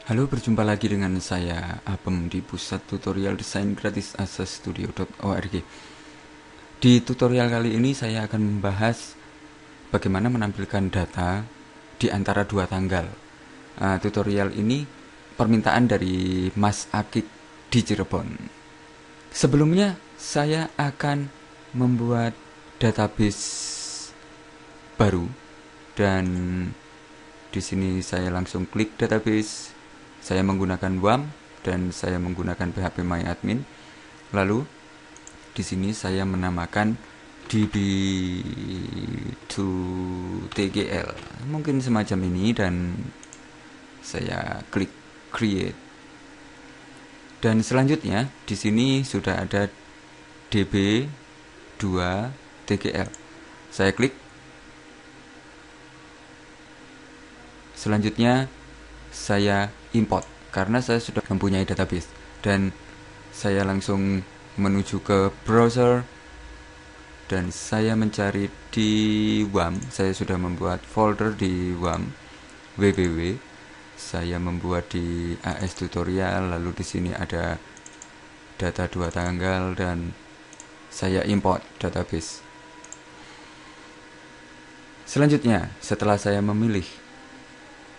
Halo, berjumpa lagi dengan saya Apem di pusat tutorial desain gratis asasstudio.org. Di tutorial kali ini saya akan membahas bagaimana menampilkan data di antara dua tanggal. Tutorial ini permintaan dari Mas Akik di Cirebon. Sebelumnya saya akan membuat database baru dan di sini saya langsung klik database. Saya menggunakan WAM dan saya menggunakan PHP MyAdmin. Lalu di sini saya menamakan db2tgl, mungkin semacam ini, dan saya klik create. Dan selanjutnya di sini sudah ada db2tgl. Saya klik. Selanjutnya saya import karena saya sudah mempunyai database, dan saya langsung menuju ke browser dan saya mencari di WAM. Saya sudah membuat folder di WAM www. Saya membuat di AS tutorial, lalu di sini ada data dua tanggal dan saya import database. Selanjutnya, setelah saya memilih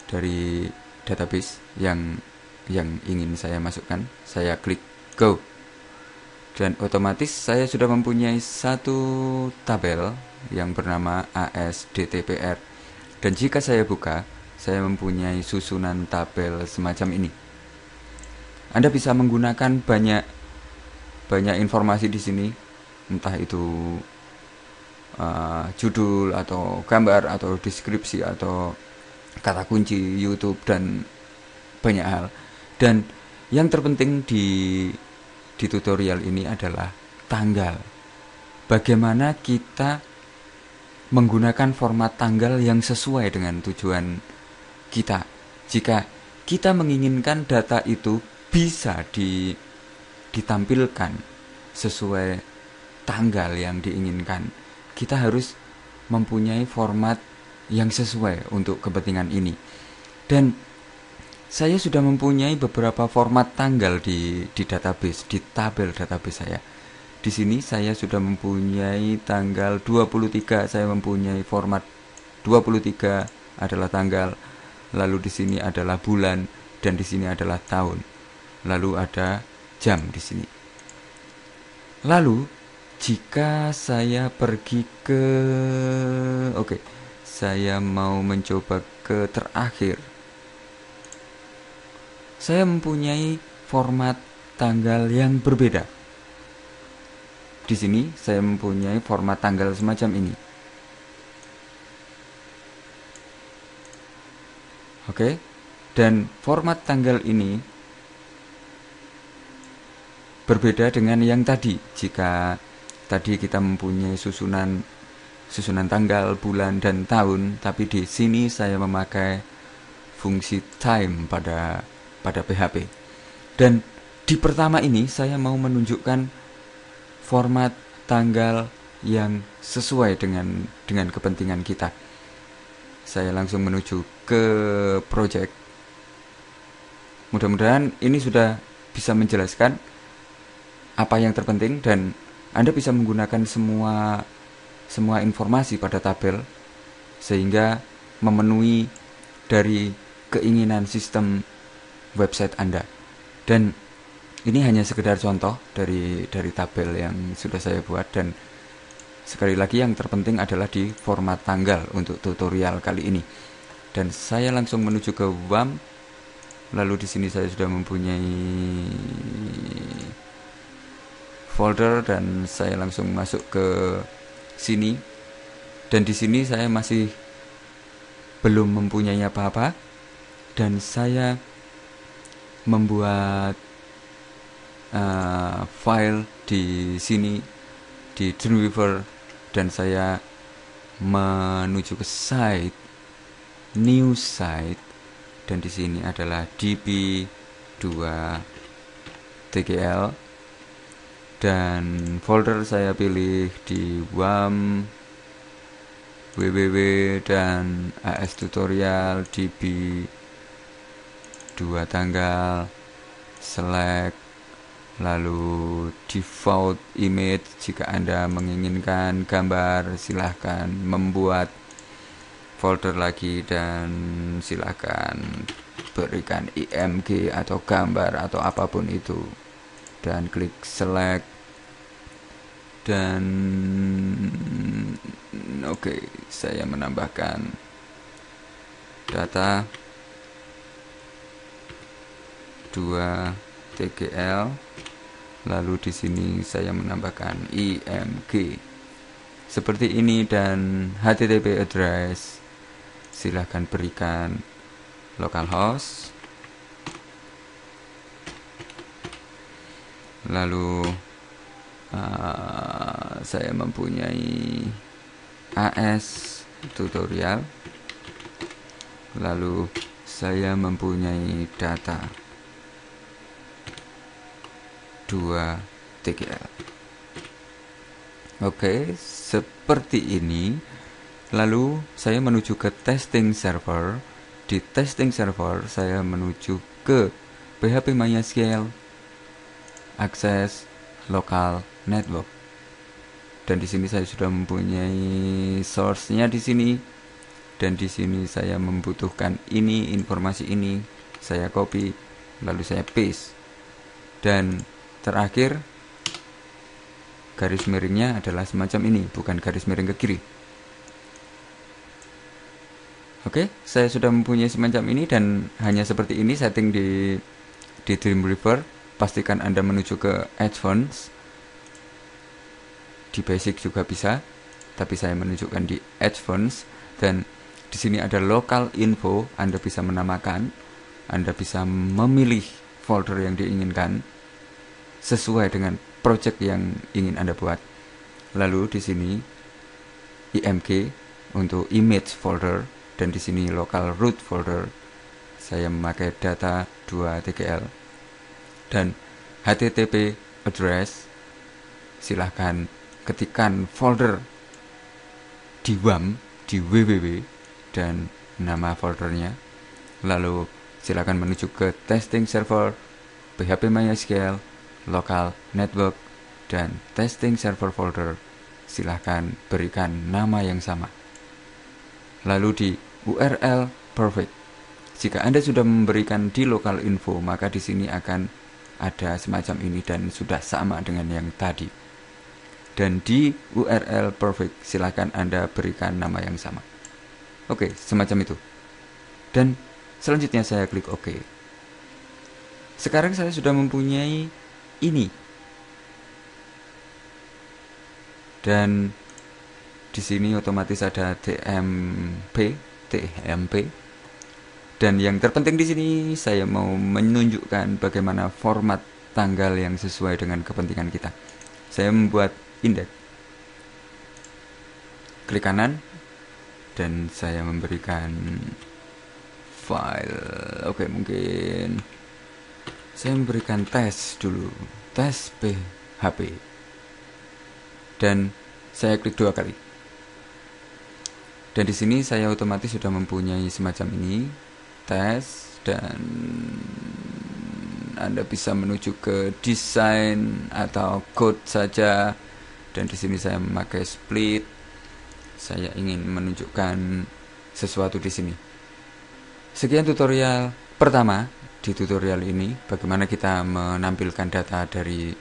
dari database yang ingin saya masukkan, saya klik go, dan otomatis saya sudah mempunyai satu tabel yang bernama ASDTPR. Dan jika saya buka, saya mempunyai susunan tabel semacam ini. Anda bisa menggunakan banyak informasi di sini, entah itu judul atau gambar atau deskripsi atau kata kunci YouTube dan banyak hal. Dan yang terpenting di tutorial ini adalah tanggal. Bagaimana kita menggunakan format tanggal yang sesuai dengan tujuan kita. Jika kita menginginkan data itu bisa ditampilkan sesuai tanggal yang diinginkan, kita harus mempunyai format yang sesuai untuk kepentingan ini. Dan saya sudah mempunyai beberapa format tanggal di database, di tabel database saya. Di sini saya sudah mempunyai tanggal 23, saya mempunyai format 23 adalah tanggal, lalu di sini adalah bulan, dan di sini adalah tahun. Lalu ada jam di sini. Lalu jika saya pergi ke saya mau mencoba ke terakhir. Saya mempunyai format tanggal yang berbeda. Di sini saya mempunyai format tanggal semacam ini. Oke. Dan format tanggal ini berbeda dengan yang tadi. Jika tadi kita mempunyai susunan tanggal, bulan, dan tahun, tapi di sini saya memakai fungsi time pada PHP. Dan di pertama ini saya mau menunjukkan format tanggal yang sesuai dengan kepentingan kita. Saya langsung menuju ke project. Mudah-mudahan ini sudah bisa menjelaskan apa yang terpenting, dan Anda bisa menggunakan semua informasi pada tabel sehingga memenuhi dari keinginan sistem website Anda. Dan ini hanya sekedar contoh dari tabel yang sudah saya buat, dan sekali lagi yang terpenting adalah di format tanggal untuk tutorial kali ini. Dan saya langsung menuju ke WAM. Lalu di sini saya sudah mempunyai folder dan saya langsung masuk ke sini. Dan di sini saya masih belum mempunyai apa-apa, dan saya membuat file di sini di Dreamweaver, dan saya menuju ke site, new site, dan di sini adalah db2tgl, dan folder saya pilih di WAM, www, dan AS tutorial db dua tanggal, select, lalu default image. Jika Anda menginginkan gambar, silahkan membuat folder lagi dan silahkan berikan img atau gambar atau apapun itu, dan klik select. Dan oke, saya menambahkan data 2 tgl, lalu di sini saya menambahkan img seperti ini, dan http address silahkan berikan localhost, lalu saya mempunyai AS tutorial, lalu saya mempunyai data 2 tgl. Oke, seperti ini. Lalu saya menuju ke testing server. Di testing server saya menuju ke PHP MySQL, akses local network. Dan di sini saya sudah mempunyai source-nya di sini. Dan di sini saya membutuhkan ini, informasi ini, saya copy, lalu saya paste. Dan terakhir garis miringnya adalah semacam ini, bukan garis miring ke kiri. Oke, saya sudah mempunyai semacam ini, dan hanya seperti ini setting di Dreamweaver. Pastikan Anda menuju ke Advanced. Di Basic juga bisa, tapi saya menunjukkan di Advanced. Dan di sini ada local info. Anda bisa menamakan, Anda bisa memilih folder yang diinginkan sesuai dengan project yang ingin Anda buat. Lalu di sini img untuk image folder, dan di sini local root folder. Saya memakai data 2 tgl, dan http address silahkan ketikkan folder di WAM, di www, dan nama foldernya. Lalu silahkan menuju ke testing server, PHP MySQL, local network, dan testing server folder. Silahkan berikan nama yang sama. Lalu di URL perfect. Jika Anda sudah memberikan di local info, maka di sini akan ada semacam ini dan sudah sama dengan yang tadi. Dan di URL perfect silakan Anda berikan nama yang sama. Oke, semacam itu. Dan selanjutnya saya klik OK. Sekarang saya sudah mempunyai ini. Dan di sini otomatis ada TMP. Dan yang terpenting di sini saya mau menunjukkan bagaimana format tanggal yang sesuai dengan kepentingan kita. Saya membuat index. Klik kanan dan saya memberikan file. Oke, mungkin saya memberikan tes dulu. Tes PHP. Dan saya klik 2 kali. Dan di sini saya otomatis sudah mempunyai semacam ini, tes, dan Anda bisa menuju ke desain atau code saja. Dan di sini saya memakai split. Saya ingin menunjukkan sesuatu di sini. Sekian tutorial pertama. Di tutorial ini bagaimana kita menampilkan data dari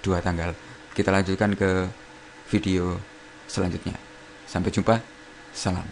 2 tanggal. Kita lanjutkan ke video selanjutnya. Sampai jumpa. Salam.